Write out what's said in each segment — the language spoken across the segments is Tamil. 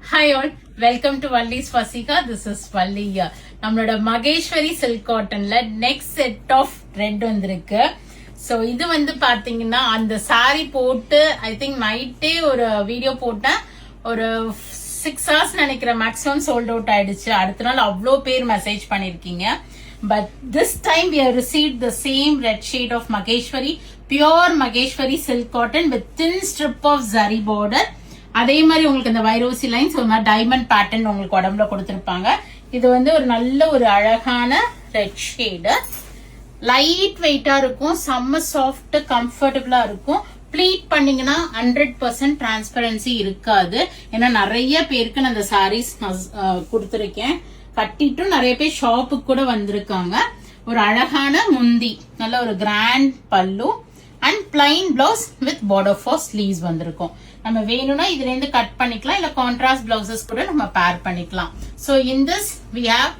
Hi all, welcome to Vallis Vaseha. This is Valli. நம்மளோட மகேஸ்வரி சில்க் காட்டன்ல நெக்ஸ்ட் செட் ஆஃப் த்ரெட் வந்திருக்கு. ஸோ இது வந்து பாத்தீங்கன்னா அந்த சாரி போட்டு ஐ திங்க் நைட்டே ஒரு வீடியோ போட்டேன். ஒரு 6 hours நினைக்கிறேன் மேக்ஸிமம் சோல்ட் அவுட் ஆயிடுச்சு. அடுத்த நாள் அவ்வளோ பேர் மெசேஜ் பண்ணிருக்கீங்க. But this time we have received the same red shade of Maheshwari, pure Maheshwari silk cotton with thin strip of zari border. அதே மாதிரி உங்களுக்கு இந்த வைரோசி லைன்ஸ் ஒரு மாதிரி டைமண்ட் பேட்டர்ன் உங்களுக்கு உடம்புல கொடுத்திருப்பாங்க. இது வந்து ஒரு நல்ல ஒரு அழகான ரெட் ஷேடு, லைட் வெயிட்டா இருக்கும், செம்ம சாஃப்ட் கம்ஃபர்டபுளா இருக்கும். ப்ளீட் பண்ணீங்கன்னா 100% டிரான்ஸ்பரன்சி இருக்காது. ஏன்னா நிறைய பேருக்கு நான் அந்த சாரீஸ் கொடுத்துருக்கேன். கட்டிட்டும் நிறைய பேர் ஷாப்புக்கு கூட வந்திருக்காங்க. ஒரு அழகான முந்தி, நல்ல ஒரு கிராண்ட் பல்லு and plain blouse with border for sleeves வந்திருக்கும். நம்ம வேணும்னா இதுல இருந்து கட் பண்ணிக்கலாம், இல்ல கான்ட்ராஸ்ட் பிளவுசஸ் கூட நம்ம பேர் பண்ணிக்கலாம். So in this we have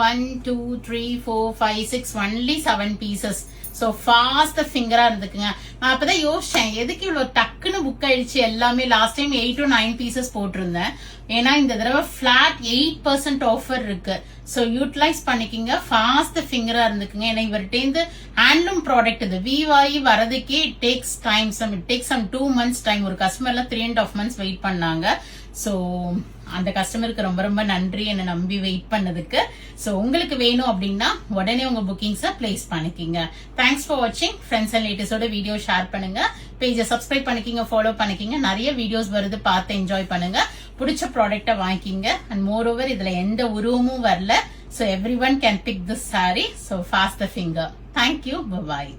1 2 3 4 5 6 only 7 pieces. So fast ஃபிங்கரா இருந்துக்குங்க. நான் அப்பதான் யோசிச்சேன் எதுக்கு இவ்வளவு டக்குன்னு புக் ஆயிடுச்சு எல்லாமே. லாஸ்ட் டைம் 8 to 9 pieces போட்டிருந்தேன். ஏன்னா இந்த தடவை பிளாட் 8% ஆஃபர் இருக்கு. சோ யூட்டிலைஸ் பண்ணிக்கிங்க, ஃபாஸ்ட் ஃபிங்கரா இருந்துக்குங்க. ஏன்னா இவர்கிட்ட ஹேண்ட்லூம் ப்ராடக்ட் இது வீவாயி வரதுக்கே it takes time. It takes some 2 months time. ஒரு கஸ்டமர்ல 3.5 months வெயிட் பண்ணாங்க. சோ அந்த கஸ்டமருக்கு ரொம்ப ரொம்ப நன்றி என்ன நம்பி வெயிட் பண்ணதுக்கு. சோ உங்களுக்கு வேணும் அப்படின்னா உடனே உங்க புக்கிங்ஸ பிளேஸ் பண்ணிக்கிங்க. தேங்க்ஸ் ஃபார் வாட்சிங். ஃப்ரெண்ட்ஸ் அண்ட் ரிலேட்டிவ்ஸோட வீடியோ ஷேர் பண்ணுங்க, பேஜை சப்ஸ்கிரைப் பண்ணிக்கிங்க, ஃபாலோ பண்ணிக்கிங்க. நிறைய வீடியோஸ் வருது, பார்த்து என்ஜாய் பண்ணுங்க. பிடிச்ச ப்ராடக்ட்டை வாங்கிக்கிங்க. அண்ட் மோர் ஓவர் இதுல எந்த உருவமும் வரல. So everyone can pick this saree. So fast the finger. Thank you. Bye bye.